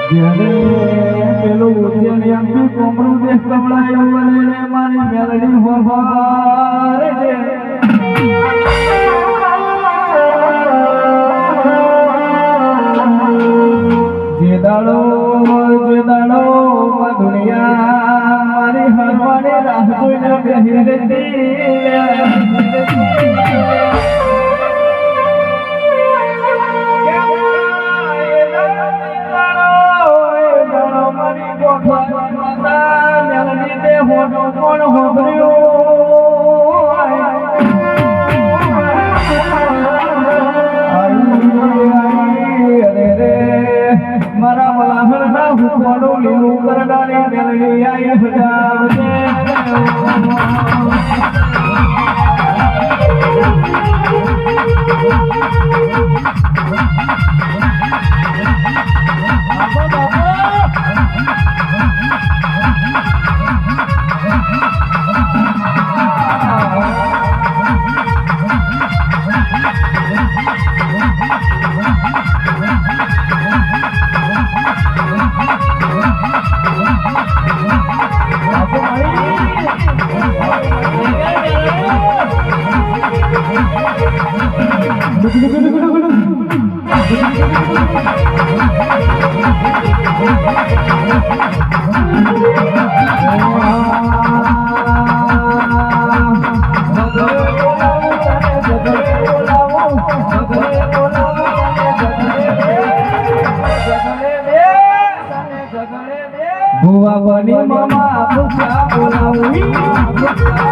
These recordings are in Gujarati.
જ્યારે પેલું ઉદ્યાનિયાથી કોમરું દેશ કમળાયું અને મારી મેલડી હોવારે છે જે દાડો દુનિયા મારી હરવાની રાહ જોઈને બેહી રહેતી મારા મલાહર ના હુકવાનું લીલું કરનારી મેલડી આઈ હજાર ભુવા બની મામા ભૂખા બોલાવી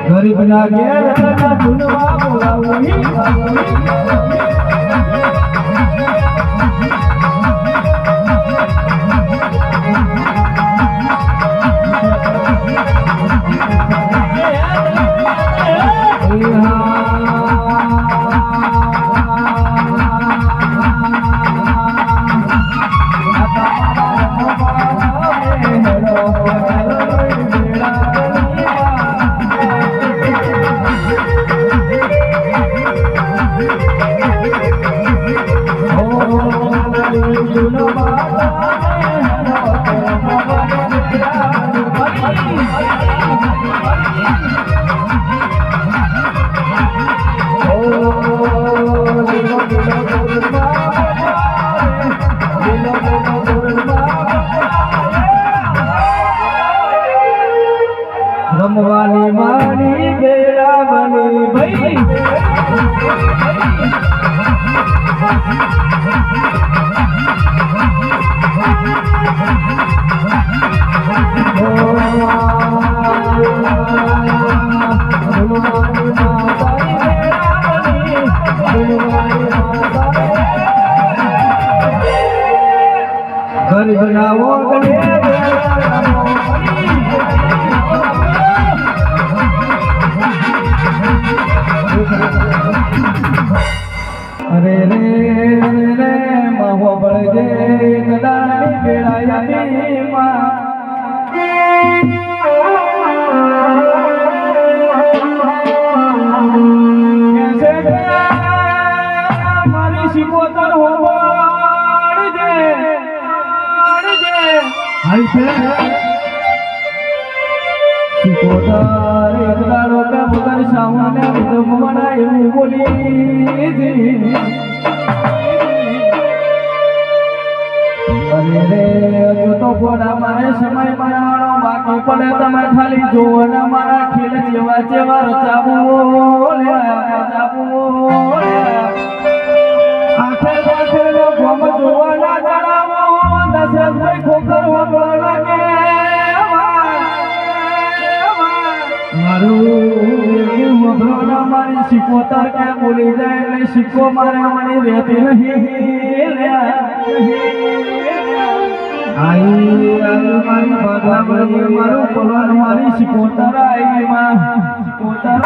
ગરીબ ના ઘેર ધૂનવા બોલાવી રમવાની મારી બેડા બની ભાઈ ઘર બનાવો અરે રે રે માહો પડજે કદાની બેડાયાની મારી શિકોતર હોવાડજે શિકોતર એક દાડો કે વગર સાવને વિધમવાના એવું બોલી અરે રે હજુ તો ઘોડા મારે સમય બનાવવાનો બાકી પડે તમે ખાલી જોવો ને મારા ખેલ જેવા જેવા રચાવો આખે આખે ગમ જોવા સિકોતર કે બોલી જાય એટલે સિક્કો મારે મળી રહેતી નહીં આઈ મારી ભગવાન મારું બોલવાનું મારી સિકોતર આઈ માં સિકોતર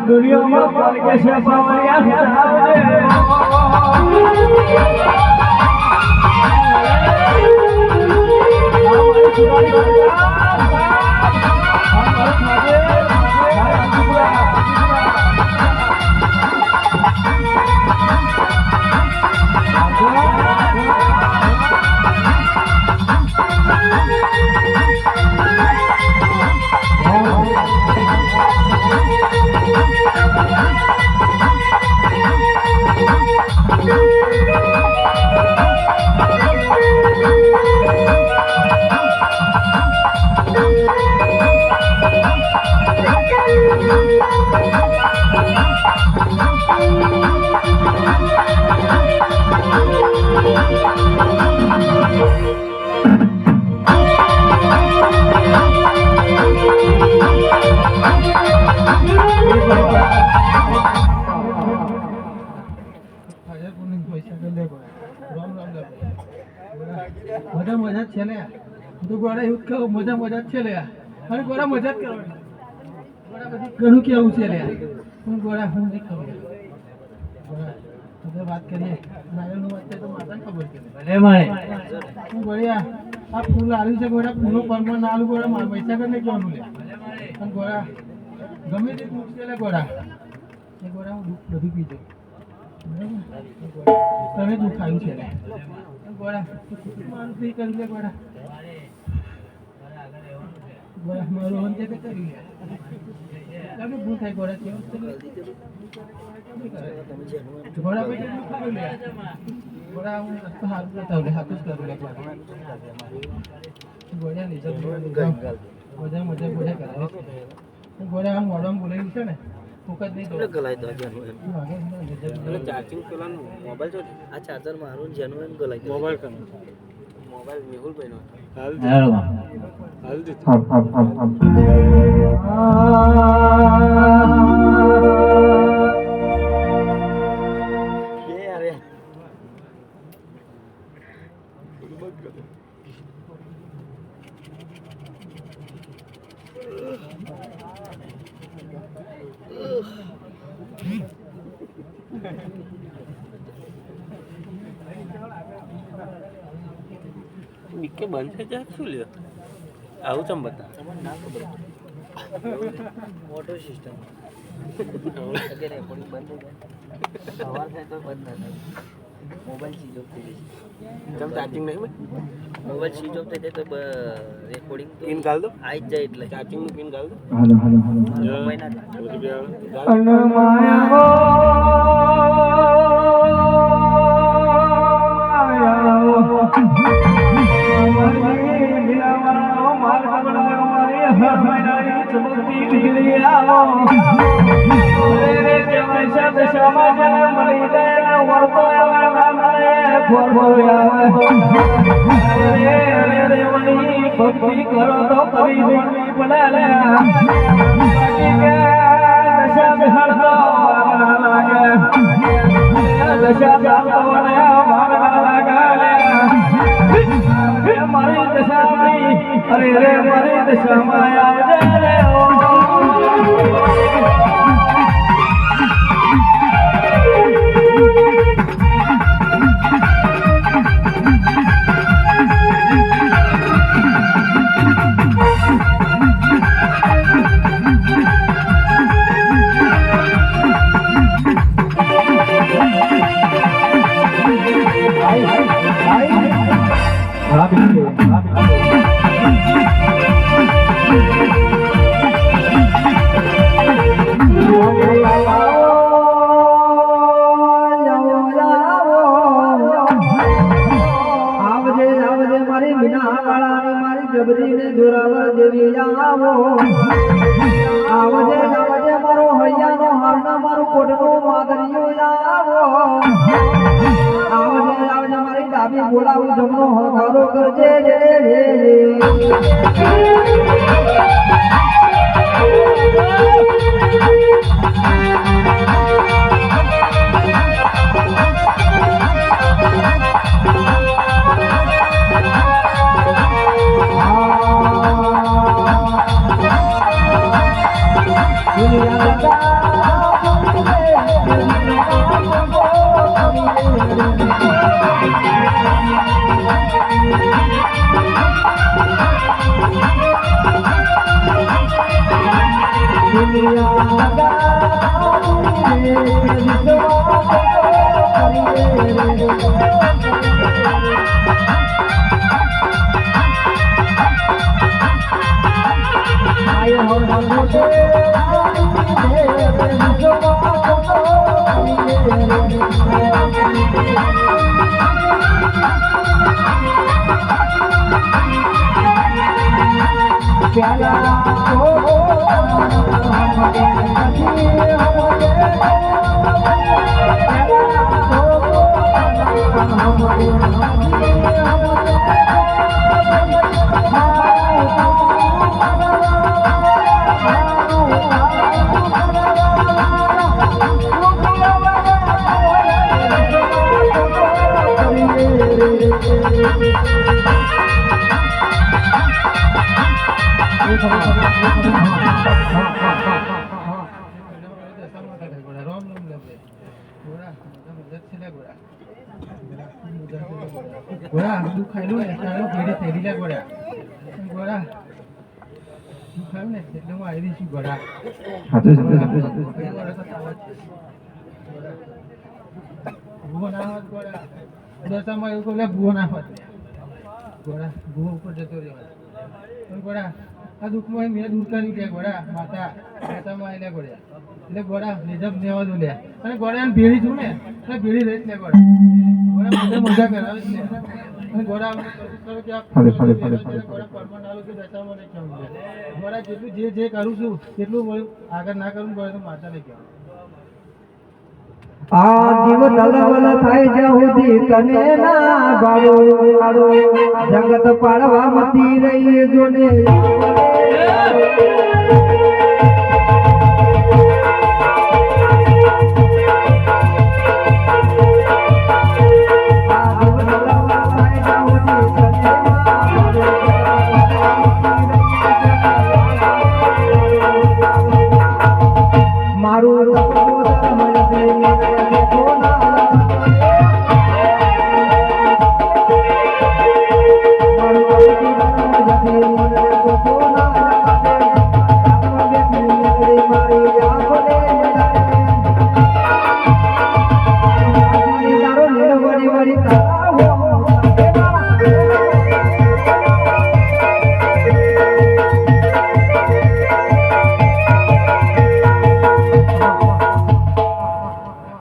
દુનિયામાં પાલકે છે મજા છે ને તું ગોળા એવું કહો મજા છે લે અને ગોળા મજા જ કરો ગોળા પછી ઘણું કેવું છે લે હું ગોળા હું નહીં ખબર ગોળા વાત કરીએ નાયલનું વાત તો માતાને ખબર છે ભલે મારે હું ગોળિયા આ ફૂલ આવ્યું છે ગોળા ફૂલો પરમાન આલુ ગોળા મારા પૈસા કરીને કહેવાનું લે અને ગોળા ગમે તે દુઃખ છે લે ગોળા એ ગોળા હું દુઃખ બધું પી જાઉં તને દુઃખ આવ્યું છે લે ગોળા મારું ફ્રી કરી લે ગોળા ગોળા મારું અંતે તે કરી લે ભૂલ થાય ગોળા કેવું ગોળા પછી દુઃખ આવ્યું લે ગોળા હું રસ્તો સારું કરતા લે હાથું જ કરું લે ગોળા લઈ જાઉં મજા ગોળા કરાવે ગોળા આમ મોડવામાં બોલાવ્યું છે ને ફોકસ નહીં દો ગલાઈ દો એટલે ચાર્જિંગ પેલાનું મોબાઈલ જો આ ચાર્જર મારું જેન્યુઇન ગલાઈ દો મોબાઈલ મેહુલભાઈ નો હાલ દે યાર કે બંધ થઈ જાય શું લ્યો આવું ચમ બતા ના ખબર મોટો સિસ્ટમ અગર રેકોર્ડિંગ બંધ થઈ જાય સવાર થાય તો બંધ ના થાય મોબાઈલ સ્વિચ ઓફ થઈ જાય ચમ ચાર્જિંગ નહીં મોબાઈલ સ્વિચ ઓફ થઈ જાય તો રેકોર્ડિંગ પિન ગાલ દો આઈ જાય એટલે ચાર્જિંગ નું પિન ગાલ દો હાલો મોબાઈલ ના અન માયા સમાજ મળી જાય વળતો આવે રામલે ખોરતો આવે રે વળી ભક્તિ કરો તો કરી જોડવી પડે લે બાકી કે દશા બિહાડતો વાગના લાગે દશા ચાલતો ને વાગના લાગે લે મારી દશામાં અરે રે મારી દશામાં આવજે રે જબરીને જોરાવર દેવી આવો આવજે આવજે મારો હૈયાનો હારના મારો કોટનો માદરિયો આવો આવજે આવજે મારી ડાબી બોલાવું જમનો હગારો કરજે રે गोरा तू खाइलो एटानो भेड़ी थेरीला गोरा गोरा तू खाइलो ने એટલે હું આવી છું गोरा હાતો ભૂવો ના હોત गोरा દશામાં એવું કોલે ભૂવો ના હોત गोरा ભૂવો ઉપર જતો રહ્યો પણ गोरा આ દુખમાં મેં દૂર કરી દે गोरा માતા દશામાં આલે गोरा એટલે गोरा નિજબ નેવા દો લે અને गोरा ને ભેડી છું ને એટલે ભેડી રહી લે गोरा गोरा મજા કરાવે છે અને गोरा કરો કે આપ गोरा પરમાન આલો કે દશામાં નહીં ચાલે गोरा જેટલું જે કરું છું એટલું આગળ ના કરું गोरा તો માતા ને કહેવાય આ જીવ તલવલ થાય જહુદી તને ના ભાવો જગત પાડવા મતી રહી જોને